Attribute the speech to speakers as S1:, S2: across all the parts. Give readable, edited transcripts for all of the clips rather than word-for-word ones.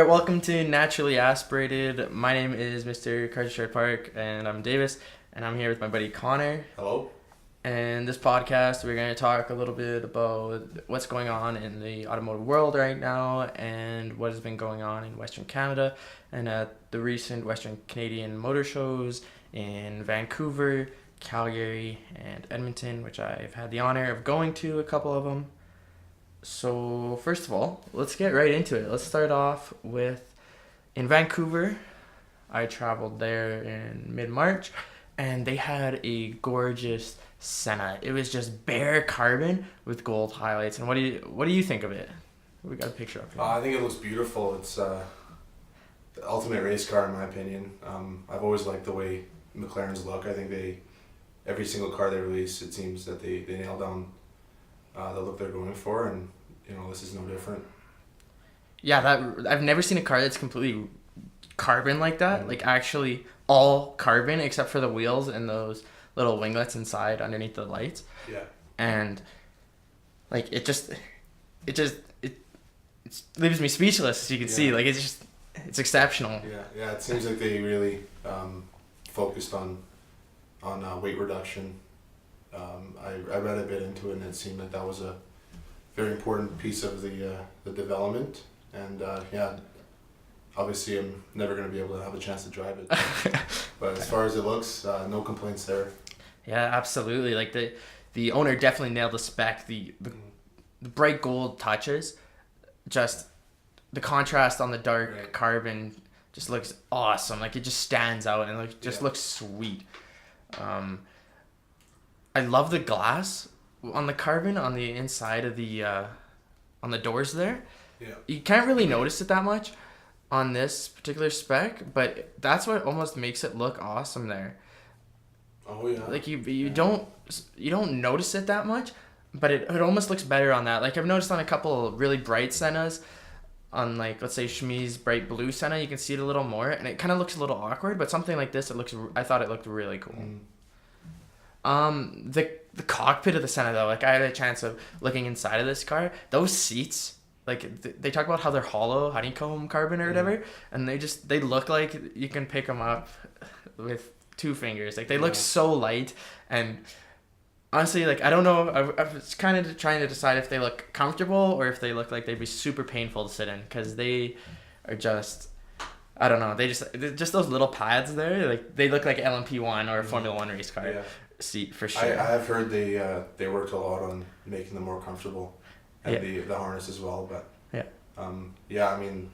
S1: right, welcome to Naturally Aspirated. My name is Mr. Sherwood Park, and I'm Davis, and I'm here with my buddy Connor.
S2: Hello.
S1: And this podcast, we're going to talk a little bit about what's going on in the automotive world right now, and what has been going on in Western Canada, and at the recent Western Canadian motor shows in Vancouver, Calgary, and Edmonton, which I've had the honor of going to a couple of them. So first of all, let's get right into it. Let's start off with in Vancouver. I traveled there in mid-March, and they had a gorgeous Senna. It was just bare carbon with gold highlights. And what do you think of it? We got a picture up here.
S2: I think it looks beautiful. It's the ultimate race car in my opinion. I've always liked the way McLarens look. I think every single car they release, it seems that they nail down the look they're going for, and this is no different.
S1: Yeah, I've never seen a car that's completely carbon like that. Mm-hmm. Like actually all carbon except for the wheels and those little winglets inside underneath the lights.
S2: Yeah.
S1: And like it leaves me speechless, as you can see. Like it's exceptional.
S2: Yeah. It seems like they really focused on weight reduction. I read a bit into it, and it seemed like that was a very important piece of the development. And obviously I'm never going to be able to have a chance to drive it. But as far as it looks, no complaints there.
S1: Yeah, absolutely. Like the owner definitely nailed the spec. The bright gold touches, just the contrast on the dark carbon just looks awesome. Like it just stands out and looks sweet. I love the glass on the carbon on the inside of the on the doors there.
S2: Yeah.
S1: You can't really notice it that much on this particular spec, but that's what almost makes it look awesome there.
S2: Oh yeah.
S1: Like you don't notice it that much, but it almost looks better on that. Like I've noticed on a couple of really bright Sennas, on like let's say Schmee's bright blue Senna, you can see it a little more, and it kind of looks a little awkward. But something like this, I thought it looked really cool. The cockpit of the Senna though, like I had a chance of looking inside of this car. Those seats, like they talk about how they're hollow, honeycomb carbon or whatever, and they look like you can pick them up with two fingers. Like they look so light, and honestly, like I don't know. I was kind of trying to decide if they look comfortable or if they look like they'd be super painful to sit in, because they are just. I don't know. They're just those little pads there. Like they look like LMP1 or a Formula One race car seat for sure.
S2: I have heard they worked a lot on making them more comfortable, and the harness as well. But I mean,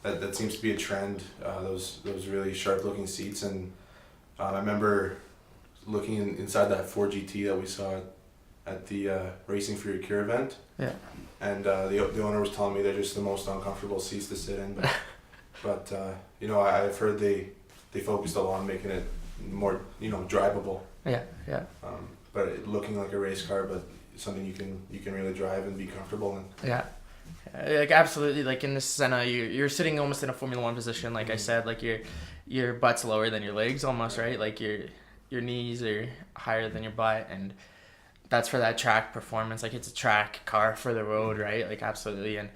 S2: that seems to be a trend. Those really sharp looking seats, and I remember looking inside that Ford GT that we saw at the Racing for Your Cure event. Yeah. And the owner was telling me they're just the most uncomfortable seats to sit in, but I've heard they focused a lot on making it more drivable. Yeah. But it looking like a race car, but something you can really drive and be comfortable in.
S1: Yeah. Like absolutely, like in this Senna, you're sitting almost in a Formula One position. Like I said, like your butt's lower than your legs almost, right? Like your knees are higher than your butt, and that's for that track performance. Like it's a track car for the road, right? Like absolutely. And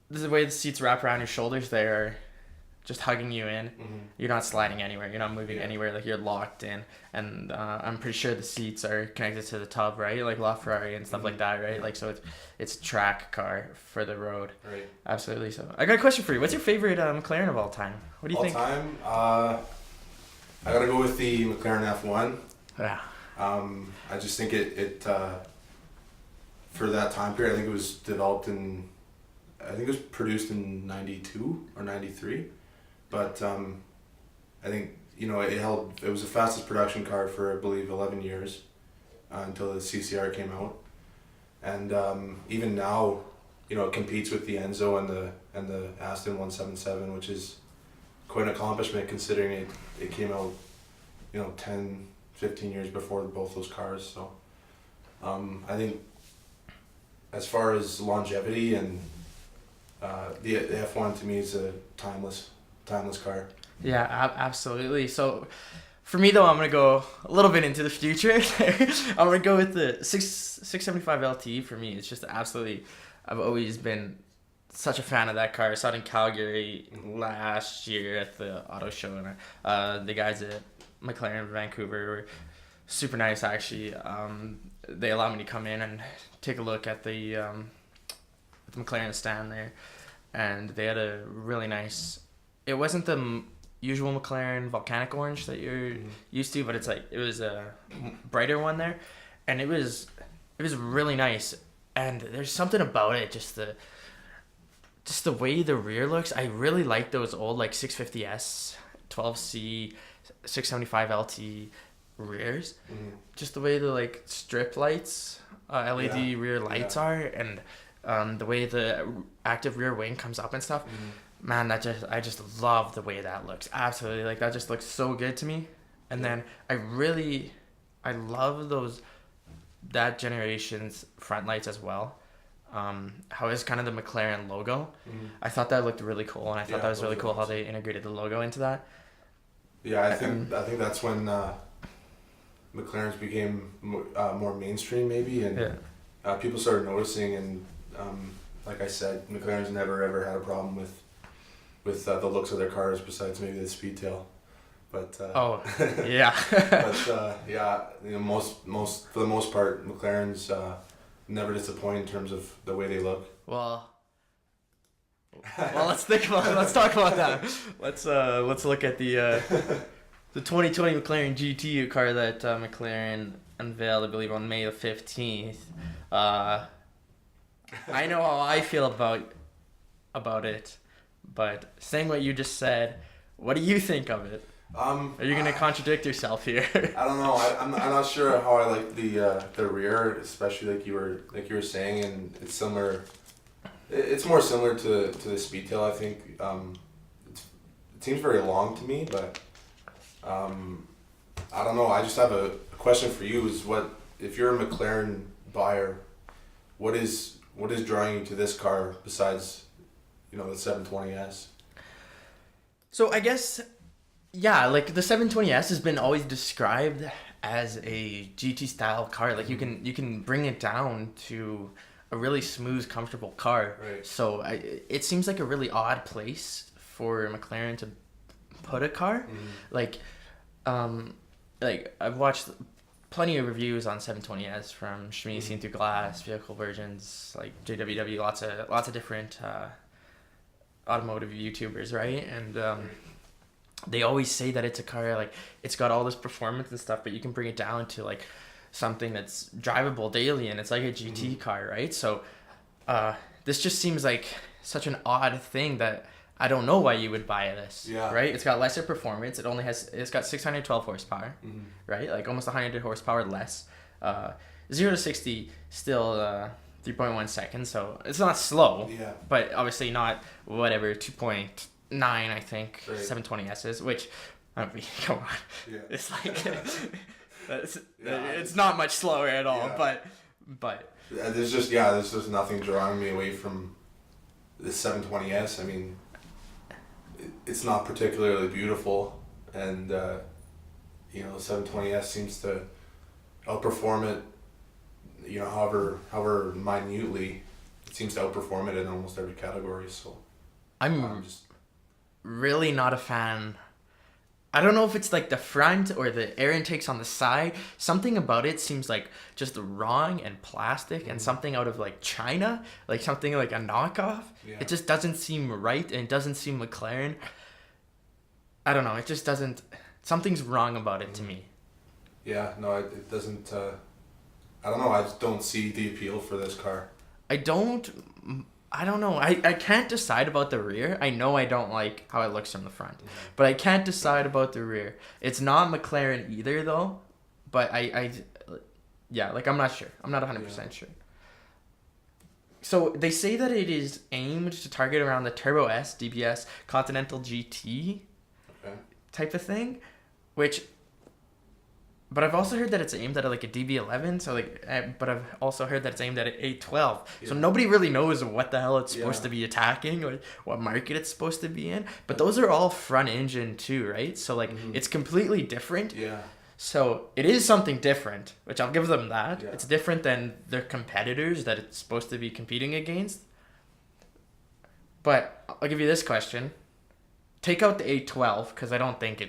S1: the way the seats wrap around your shoulders there are just hugging you in. You're not sliding anywhere, you're not moving anywhere, like you're locked in. And I'm pretty sure the seats are connected to the tub, right? Like Ferrari and stuff like that, right? Like so it's a track car for the road. Right. Absolutely. So I got a question for you. What's your favorite McLaren of all time? What do you think?
S2: All time? I gotta go with the McLaren F1.
S1: Yeah.
S2: I just think it for that time period, I think it was produced in 92 or 93, but I think it was the fastest production car for I believe 11 years until the CCR came out, and even now it competes with the Enzo and the Aston 177, which is quite an accomplishment considering it came out 10-15 years before both those cars. So I think as far as longevity and the F1 to me is a timeless car.
S1: Yeah, absolutely. So for me though, I'm gonna go a little bit into the future. I'm gonna go with the 675 LT. For me, it's just absolutely. I've always been such a fan of that car. I saw it in Calgary last year at the auto show, and the guys at McLaren Vancouver were super nice, actually. They allowed me to come in and take a look at the McLaren stand there, and they had a really nice. It wasn't the usual McLaren volcanic orange that you're used to, but it was a brighter one there, and it was really nice. And there's something about it, just the way the rear looks. I really like those old 650S, 12C, 675 LT rears. Just the way the strip lights, LED rear lights are, and the way the active rear wing comes up and stuff. Man, I just love the way that looks. Absolutely, that just looks so good to me. And then I love that generation's front lights as well. How is kind of the McLaren logo. I thought that looked really cool, and I thought that was really cool how they integrated the logo into that.
S2: Yeah, I think that's when McLaren's became more mainstream, maybe, and people started noticing. And like I said, McLaren's never ever had a problem with the looks of their cars, besides maybe the Speedtail. But
S1: yeah.
S2: But yeah, most for the most part, McLaren's never disappoint in terms of the way they look.
S1: Well, let's talk about that. Let's look at the 2020 McLaren GT, a car that McLaren unveiled, I believe, on May the 15th. I know how I feel about it, but saying what you just said, what do you think of it? Are you gonna contradict yourself here?
S2: I don't know. I'm not sure how I like the rear, especially like you were saying, and it's similar. It's more similar to the Speedtail, I think. It seems very long to me, but I don't know. I just have a question for you: is what if you're a McLaren buyer? What is drawing you to this car besides, the 720S?
S1: So I guess. Yeah, the 720S has been always described as a GT style car. You can bring it down to a really smooth, comfortable car.
S2: Right.
S1: So it seems like a really odd place for McLaren to put a car. I've watched plenty of reviews on 720S from Shmi Seen Through Glass, Vehicle Versions, JWW, lots of different automotive YouTubers, right? And they always say that it's a car, it's got all this performance and stuff, but you can bring it down to something that's drivable daily, and it's like a GT car, right? So this just seems like such an odd thing that I don't know why you would buy this, right? It's got lesser performance. It's got 612 horsepower, right? Almost 100 horsepower less. 0 to 60 still 3.1 seconds, so it's not slow, but obviously not 2.9, I think, right. 720S's, which, come on, it's it's not much slower at all, but
S2: there's just nothing drawing me away from the 720S. I mean, it's not particularly beautiful, and the 720S seems to outperform it. However minutely, it seems to outperform it in almost every category. So
S1: I'm just really not a fan. I don't know if it's the front or the air intakes on the side. Something about it seems just wrong and plastic and something out of China, something like a knockoff. It just doesn't seem right, and it doesn't seem McLaren. I don't know. It just doesn't. Something's wrong about it to me.
S2: Yeah, no, it doesn't. I don't know. I just don't see the appeal for this car.
S1: I don't know. I can't decide about the rear. I know I don't like how it looks from the front. But I can't decide about the rear. It's not McLaren either, though. But I'm not sure. I'm not 100% sure. So they say that it is aimed to target around the Turbo S, DBS, Continental GT type of thing. But I've also heard that it's aimed at a DB11, but I've also heard that it's aimed at an 812. So nobody really knows what the hell it's supposed to be attacking or what market it's supposed to be in. But those are all front engine too, right? So it's completely different.
S2: Yeah.
S1: So it is something different, which I'll give them that. Yeah. It's different than their competitors that it's supposed to be competing against. But I'll give you this question. Take out the 812, because I don't think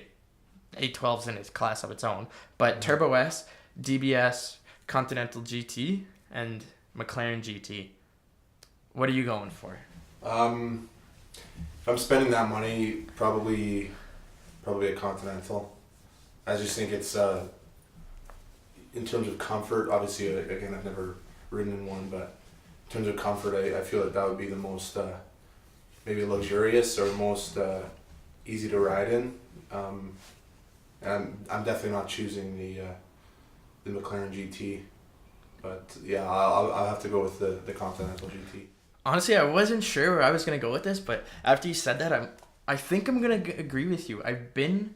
S1: 812's in its class of its own. But Turbo S, DBS, Continental GT, and Mclaren GT. What are you going for?
S2: If I'm spending that money, probably a Continental. I just think it's in terms of comfort. Obviously, again, I've never ridden in one, but in terms of comfort, I feel that would be the most maybe luxurious or most easy to ride in. And I'm definitely not choosing the McLaren GT, but yeah, I'll have to go with the Continental GT.
S1: Honestly, I wasn't sure where I was gonna go with this, but after you said that, I think I'm gonna agree with you. I've been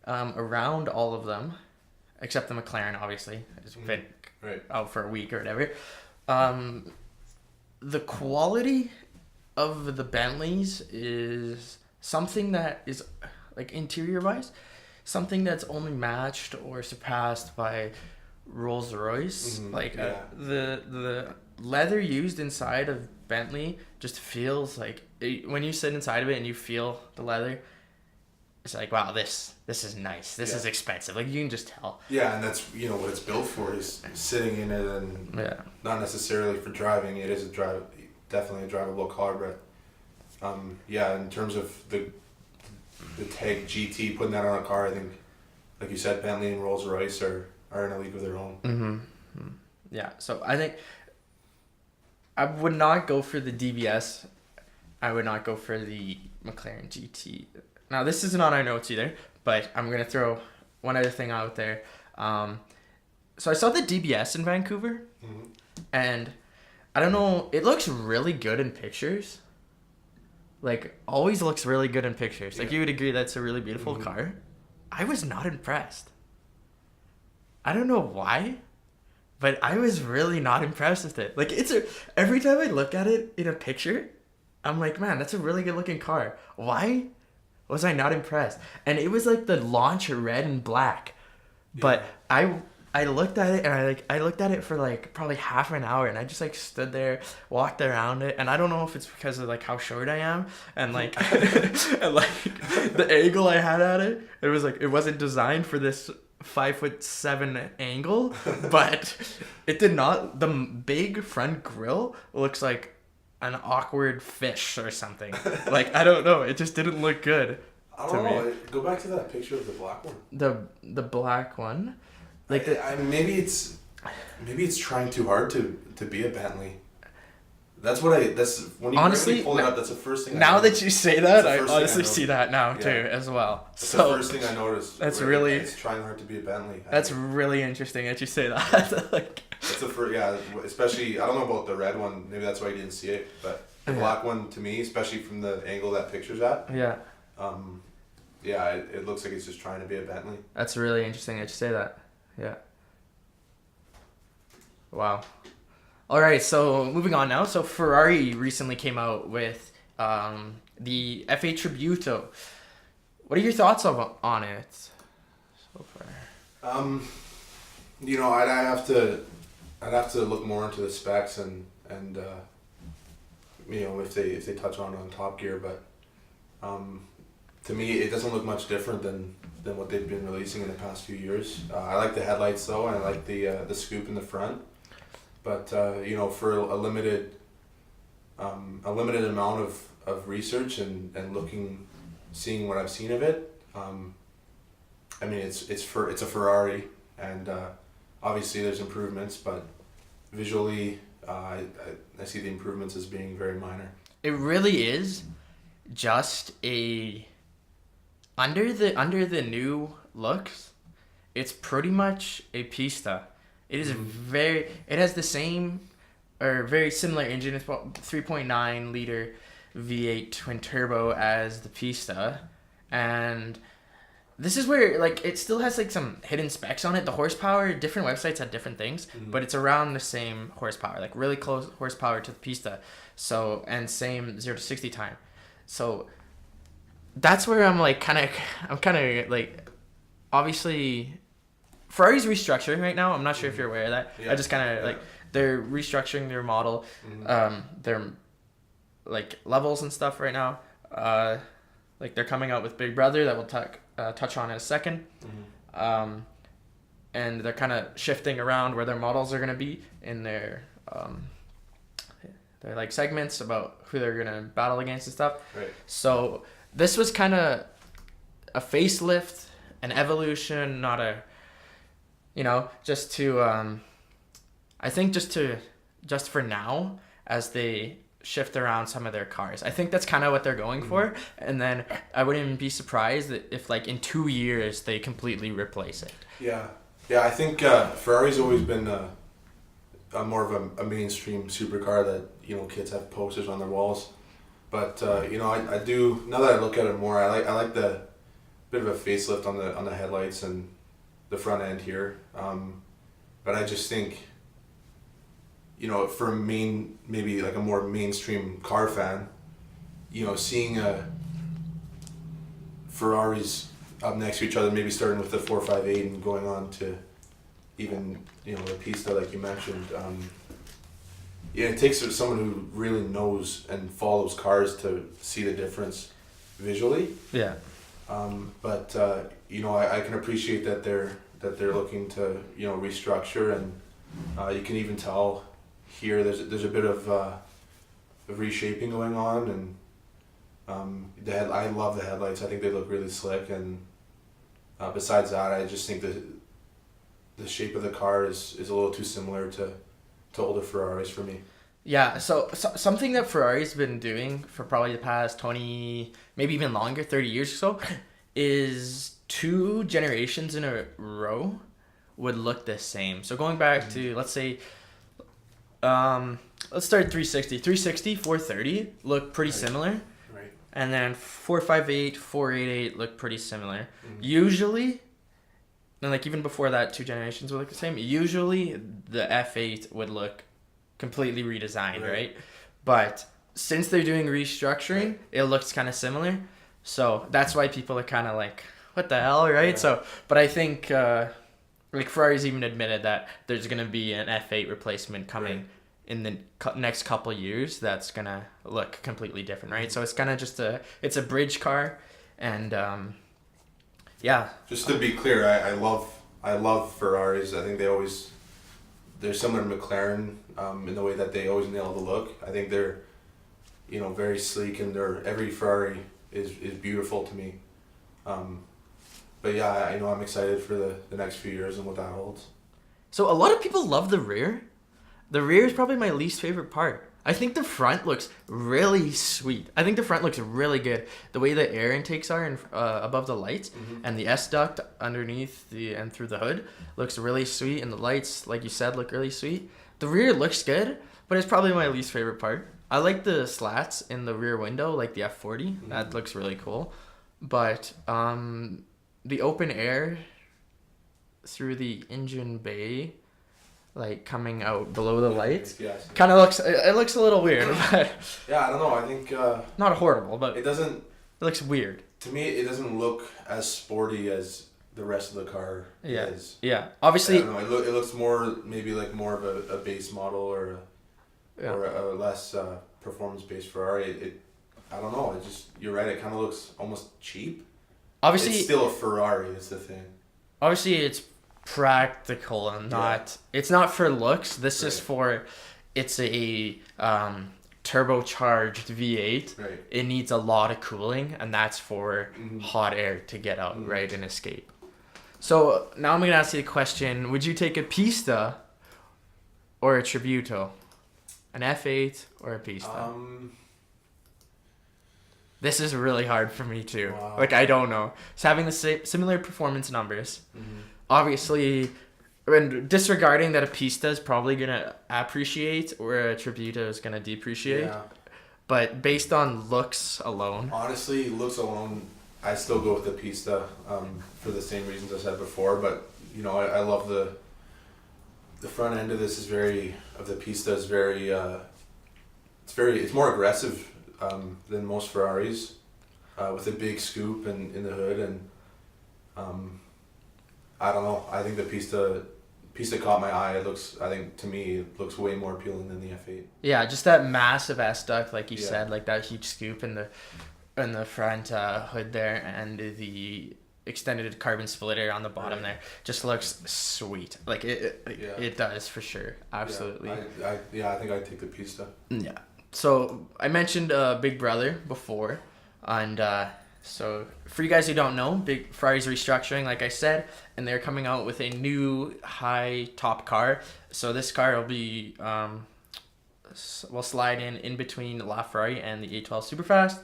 S1: around all of them, except the McLaren. Obviously, it's been out for a week or whatever. The quality of the Bentleys is something that is, like, interior wise, something that's only matched or surpassed by Rolls-Royce. The leather used inside of Bentley just feels like, when you sit inside of it and you feel the leather, it's like, wow, this is nice. This is expensive. Like, you can just tell.
S2: Yeah, and that's, what it's built for, is sitting in it, and not necessarily for driving. It is definitely a drivable car, but in terms of the tag GT, putting that on a car, I think, like you said, Bentley and Rolls-Royce are in a league of their own.
S1: Mm-hmm. Yeah, so I think I would not go for the DBS. I would not go for the McLaren GT. Now, this isn't on our notes either, but I'm going to throw one other thing out there. So I saw the DBS in Vancouver, and I don't know, it looks really good in pictures. Like, always looks really good in pictures. Like, you would agree that's a really beautiful car. I was not impressed. I don't know why, but I was really not impressed with it. Like, every time I look at it in a picture, I'm like, man, that's a really good looking car. Why was I not impressed? And it was like the launch red and black. But I looked at it, and I looked at it for like probably half an hour, and I just like stood there, walked around it, and I don't know if it's because of like how short I am and like and like the angle I had at it. It was like, it wasn't designed for this 5'7" angle, but it did not. The big front grille looks like an awkward fish or something. Like, I don't know. It just didn't look good.
S2: I don't know. Go back to that picture of the black one.
S1: The black one. Like,
S2: maybe it's trying too hard to be a Bentley. That's when you honestly pull it up. That's the first thing.
S1: Now that you say that, I honestly see that now too as well.
S2: That's the first thing I noticed.
S1: That's really.
S2: It's trying hard to be a Bentley.
S1: That's really interesting that you say that. Like.
S2: That's the first, especially, I don't know about the red one. Maybe that's why you didn't see it, but the black one, to me, especially from the angle that picture's at.
S1: Yeah.
S2: It looks like it's just trying to be a Bentley.
S1: That's really interesting that you say that. Yeah. Wow. All right, so moving on now. So Ferrari recently came out with the F8 Tributo. What are your thoughts on it so far?
S2: I'd have to look more into the specs and if they touch on Top Gear, but to me it doesn't look much different than what they've been releasing in the past few years. I like the headlights though, and I like the scoop in the front. But for a limited amount of research and seeing what I've seen of it, it's a Ferrari, and obviously there's improvements, but visually I see the improvements as being very minor.
S1: It really is just under the new looks, it's pretty much a Pista. It is it has the same or very similar engine. It's about 3.9 liter V8 twin turbo as the Pista, and this is where like it still has like some hidden specs on it. The horsepower, different websites have different things, but it's around the same horsepower, like really close horsepower to the Pista. So, and same 0 to 60 time. So that's where I'm kind of like, obviously Ferrari's restructuring right now. I'm not sure if you're aware of that. Yeah. I just kind of like, they're restructuring their model. like levels and stuff right now. Like they're coming out with Big Brother that we'll touch on in a second. And they're kind of shifting around where their models are going to be in their like segments about who they're going to battle against and stuff.
S2: Right.
S1: So this was kind of a facelift, an evolution, not a, just to, I think just for now, as they shift around some of their cars. I think that's kind of what they're going for. And then I wouldn't be surprised if like in 2 years they completely replace it.
S2: Yeah. Yeah, I think Ferrari's always been a more of a mainstream supercar that, kids have posters on their walls. But, I do, now that I look at it more, I like the bit of a facelift on the headlights and the front end here. But I just think, for maybe like a more mainstream car fan, seeing Ferraris up next to each other, maybe starting with the 458 and going on to even, the Pista like you mentioned. It takes someone who really knows and follows cars to see the difference visually.
S1: Yeah.
S2: But I can appreciate that they're looking to restructure, and you can even tell here there's a bit of reshaping going on, and I love the headlights. I think they look really slick, and besides that, I just think the shape of the car is a little too similar to older Ferraris for me.
S1: Yeah, so something that Ferrari's been doing for probably the past 20, maybe even longer, 30 years or so, is 2 generations in a row would look the same. So going back to, let's say, let's start 360. 360, 430 look pretty similar.
S2: Right.
S1: And then 458, 488 look pretty similar. Usually, and like even before that, 2 generations would look the same. Usually, the F8 would look completely redesigned, right? But since they're doing restructuring, it looks kind of similar. So that's why people are kind of like, what the hell, right? Yeah. So, but I think like Ferrari's even admitted that there's going to be an F8 replacement coming in the next couple years that's going to look completely different, right? So it's kind of just it's a bridge car, and yeah.
S2: Just to be clear, I love Ferraris. I think they're similar to McLaren in the way that they always nail the look. I think they're, very sleek, and every Ferrari is beautiful to me. But yeah, I'm excited for the next few years and what that holds.
S1: So a lot of people love the rear. The rear is probably my least favorite part. I think the front looks really sweet. I think the front looks really good. The way the air intakes are above the lights, and the S-duct underneath and through the hood looks really sweet, and the lights, like you said, look really sweet. The rear looks good, but it's probably my least favorite part. I like the slats in the rear window, like the F40. That looks really cool. But the open air through the engine bay, like coming out below the lights, kind of looks a little weird. But
S2: yeah, I don't know. I think
S1: not horrible, but
S2: it
S1: looks weird.
S2: To me, it doesn't look as sporty as the rest of the car is.
S1: Yeah, obviously.
S2: I don't know. It looks more more of a base model or a less performance based Ferrari. I don't know. You're right. It kind of looks almost cheap.
S1: Obviously,
S2: it's still a Ferrari. Is the thing.
S1: Obviously, it's practical and not. Yeah. It's not for looks. This is for. It's a turbocharged V8.
S2: Right.
S1: It needs a lot of cooling, and that's for hot air to get out, right, and escape. So now I'm gonna ask you the question: would you take a Pista or a Tributo, an F8 or a Pista? This is really hard for me too. Wow. Like, I don't know. It's having the similar performance numbers. Obviously, and disregarding that a Pista is probably going to appreciate or a Tributo is going to depreciate. Yeah. But based on looks alone.
S2: Honestly, looks alone, I still go with the Pista for the same reasons I said before. But, I love the front end of this of the Pista is very, it's more aggressive than most Ferraris, with a big scoop in the hood, and I don't know. I think the Pista piece that caught my eye. I think to me, it looks way more appealing than the F8.
S1: Yeah, just that massive S duct, like you said, like that huge scoop in the front hood there, and the extended carbon splitter on the bottom there just looks sweet. Like it does for sure. Absolutely.
S2: Yeah, I think I'd take the Pista.
S1: Yeah. So I mentioned Big Brother before, and so for you guys who don't know, Ferrari's restructuring, like I said, and they're coming out with a new high top car. So this car will be will slide in between LaFerrari and the A12 Superfast.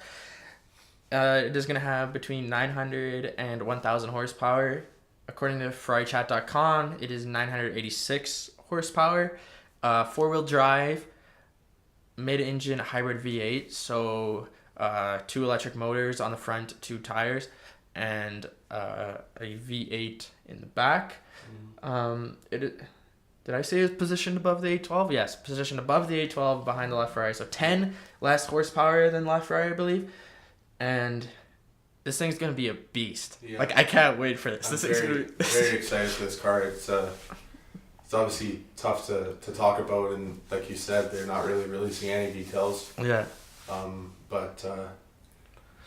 S1: It is going to have between 900 and 1,000 horsepower. According to FerrariChat.com, it is 986 horsepower, 4-wheel drive, mid-engine hybrid V8, so 2 electric motors on the front, 2 tires, and a V8 in the back. Did I say it was positioned above the A12? Yes, positioned above the A12 behind the LaFerrari, so 10 less horsepower than LaFerrari, I believe. And this thing's gonna be a beast. Yeah. Like, I can't wait for this.
S2: Very excited for this car. It's obviously tough to talk about, and like you said, they're not really releasing any details.
S1: Yeah.
S2: But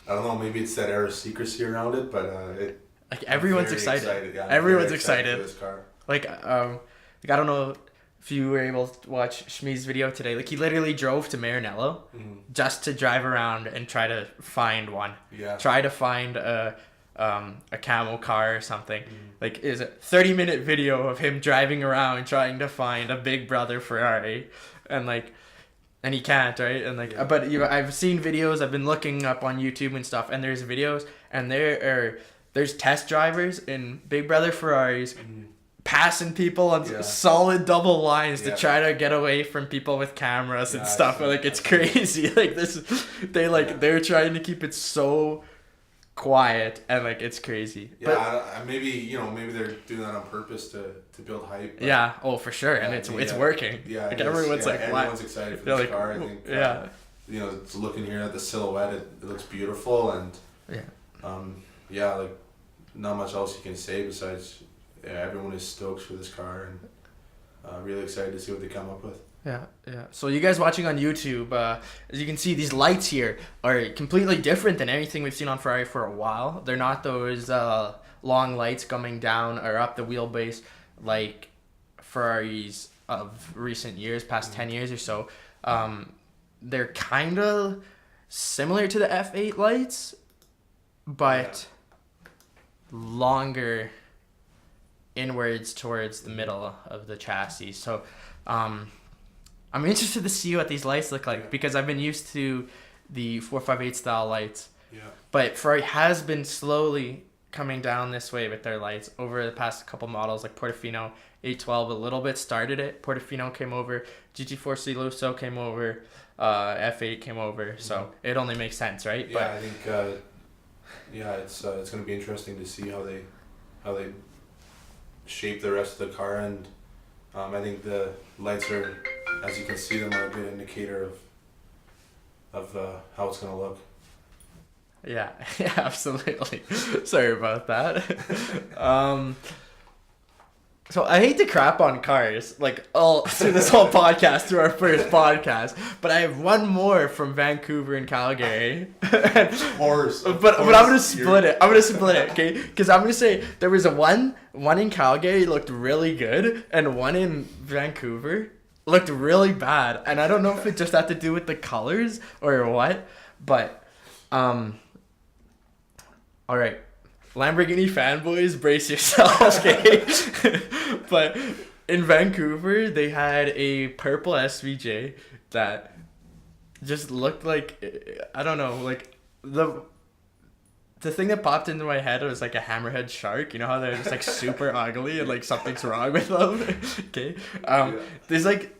S2: I don't know. Maybe it's that air of secrecy around it, but
S1: everyone's excited. Yeah, everyone's excited
S2: for this car.
S1: Like I don't know if you were able to watch Shmi's video today. Like, he literally drove to Maranello just to drive around and try to find one.
S2: Yeah.
S1: Try to find a camo car or something. Like, is a 30-minute video of him driving around trying to find a Big Brother Ferrari, and he can't, right? And but I've seen videos. I've been looking up on YouTube and stuff, and there's videos, and there's test drivers in Big Brother Ferraris. Passing people on solid double lines to try to get away from people with cameras and stuff. Like, it's crazy. Like, they're trying to keep it so quiet, and like, it's crazy.
S2: Yeah, maybe they're doing that on purpose to build hype.
S1: Yeah, for sure, and it's working.
S2: Yeah,
S1: like, everyone's
S2: excited for this car. I think. It's looking here at the silhouette. It looks beautiful, and like, not much else you can say besides. Yeah, everyone is stoked for this car, and really excited to see what they come up with.
S1: Yeah. So you guys watching on YouTube, as you can see, these lights here are completely different than anything we've seen on Ferrari for a while. They're not those long lights coming down or up the wheelbase like Ferraris of recent years, past 10 years or so. They're kind of similar to the F8 lights, but longer inwards towards the middle of the chassis. So I'm interested to see what these lights look like, because I've been used to the 458 style lights.
S2: Yeah.
S1: But Ferrari has been slowly coming down this way with their lights over the past couple models, like Portofino 812 a little bit started it. Portofino came over, GT4 Siluso came over, F8 came over. So it only makes sense, right?
S2: Yeah, but I think it's going to be interesting to see how they shape the rest of the car, and I think the lights are, as you can see them, are a good indicator of how it's going to look.
S1: Yeah, absolutely. Sorry about that. So I hate to crap on cars, like, all through this whole podcast, through our first podcast, but I have one more from Vancouver and Calgary.
S2: Horse.
S1: But I'm gonna split it. Okay? Because I'm gonna say there was one in Calgary looked really good, and one in Vancouver looked really bad. And I don't know if it just had to do with the colors or what, but all right. Lamborghini fanboys, brace yourselves, okay? But in Vancouver, they had a purple SVJ that just looked like, I don't know, like, the thing that popped into my head was like a hammerhead shark. You know how they're just like super ugly and like something's wrong with them? Okay. There's like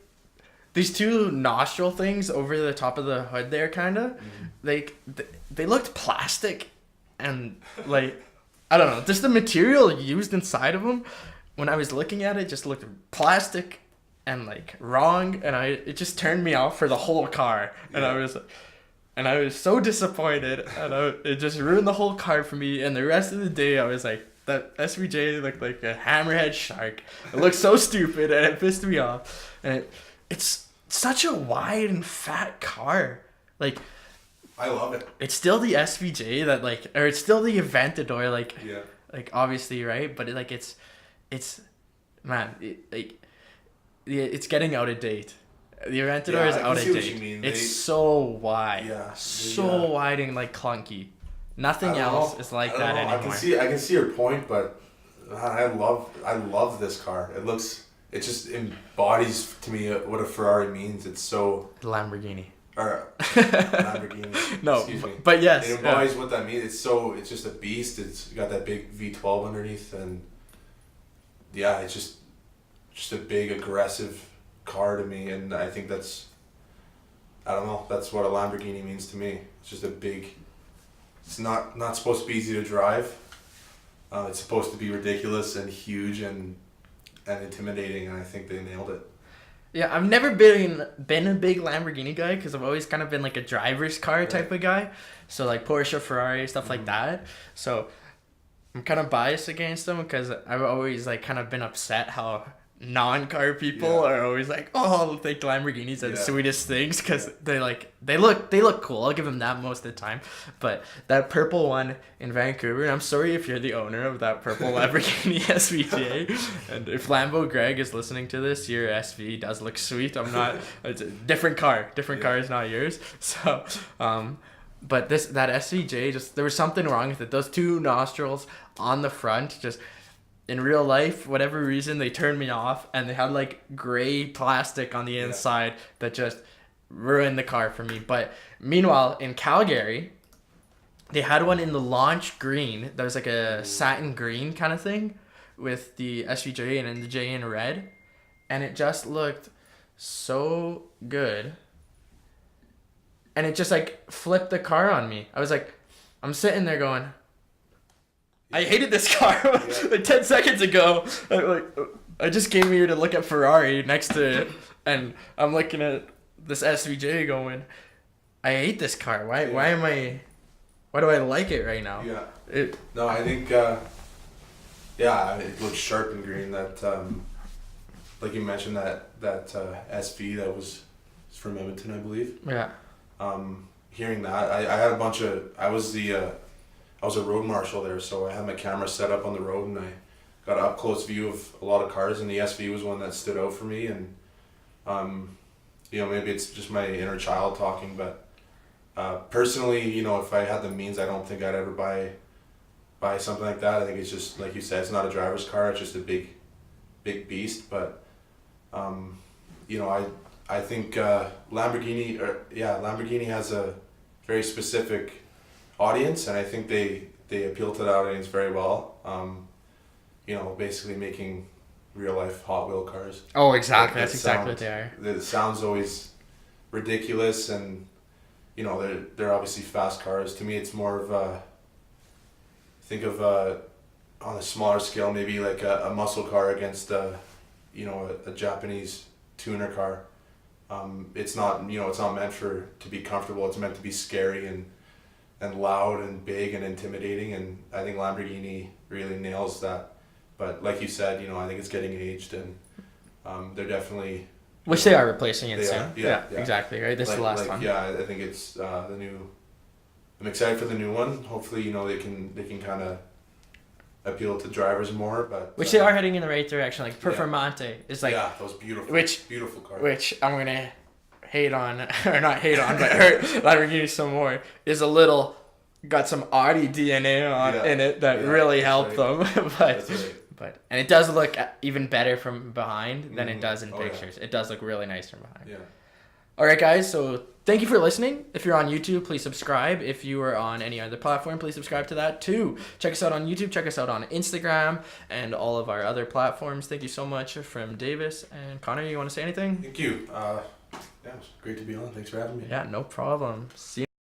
S1: these two nostril things over the top of the hood there, kind of. Like, they looked plastic, and like, I don't know, just the material used inside of them, when I was looking at it, just looked plastic and like wrong, and it just turned me off for the whole car. And I was so disappointed, and it just ruined the whole car for me. And the rest of the day, I was like, that SVJ looked like a hammerhead shark. It looked so stupid, and it pissed me off. And it's such a wide and fat car. Like,
S2: I love it.
S1: It's still the SVJ that or it's still the Aventador,
S2: Yeah.
S1: Like obviously, right? But it's man, it's getting out of date. The Aventador is out of date. It's so wide.
S2: Yeah.
S1: So wide and clunky. Nothing else is like that anymore.
S2: I can see your point, but I love this car. It just embodies to me what a Ferrari means. It's so
S1: Lamborghini.
S2: Or Lamborghini.
S1: No,
S2: excuse me.
S1: But yes,
S2: it embodies what that means. It's just a beast. It's got that big V12 underneath, and yeah, it's just a big aggressive car to me, and I think that's what a Lamborghini means to me. It's just a big. It's not supposed to be easy to drive. It's supposed to be ridiculous and huge and intimidating, and I think they nailed it.
S1: Yeah, I've never been a big Lamborghini guy because I've always kind of been like a driver's car type of guy. So like Porsche, Ferrari, stuff like that. So I'm kind of biased against them because I've always kind of been upset how non-car people are always like, oh, they think Lamborghinis are the sweetest things because they look cool. I'll give them that most of the time. But that purple one in Vancouver, and I'm sorry if you're the owner of that purple Lamborghini SVJ, and if Lambo Greg is listening to this, your SV does look sweet. I'm not. It's a different car. Car is not yours. So, but that SVJ, there was something wrong with it. Those two nostrils on the front just. In real life, whatever reason, they turned me off, and they had gray plastic on the inside that just ruined the car for me. But meanwhile, in Calgary, they had one in the launch green. That was like a satin green kind of thing with the SVJ and then the J in red. And it just looked so good. And it just flipped the car on me. I was I'm sitting there going... I hated this car 10 seconds ago. I just came here to look at Ferrari next to it, and I'm looking at this SVJ going, I hate this car. Why do I like it right now?
S2: Yeah. No, I think it looks sharp and green. That like you mentioned that SV that was from Edmonton, I believe.
S1: Yeah.
S2: Hearing that, I had a bunch of I was a road marshal there, so I had my camera set up on the road, and I got an up-close view of a lot of cars, and the SV was one that stood out for me, and maybe it's just my inner child talking, but personally, if I had the means, I don't think I'd ever buy something like that. I think it's just, like you said, it's not a driver's car, it's just a big beast, but I think Lamborghini has a very specific audience, and I think they appeal to that audience very well. Basically making real life Hot Wheel cars.
S1: Oh, exactly. That's exactly what they are.
S2: The sound's always ridiculous, and they're obviously fast cars. To me, it's more of on a smaller scale, maybe like a muscle car against a Japanese tuner car. It's not meant to be comfortable. It's meant to be scary and loud and big and intimidating, and I think Lamborghini really nails that. But like you said, I think it's getting aged, and they're definitely...
S1: Which they are replacing it soon.
S2: Yeah,
S1: exactly, right? This is the last one.
S2: Yeah, I think it's the new... I'm excited for the new one. Hopefully, they can kind of appeal to drivers more, but...
S1: Which they are heading in the right direction. Performante is
S2: those beautiful, beautiful cars.
S1: Which I'm going to... hate on, or not hate on, but hurt Lamborghini some more, is got some Audi DNA in it that really helped them. But and it does look even better from behind than it does in pictures. It does look really nice from behind.
S2: Yeah.
S1: All right, guys. So thank you for listening. If you're on YouTube, please subscribe. If you are on any other platform, please subscribe to that too. Check us out on YouTube. Check us out on Instagram and all of our other platforms. Thank you so much from Davis and Connor. You want to say anything?
S2: Thank you. Yeah, it was great to be on. Thanks for having me.
S1: Yeah, no problem. See you.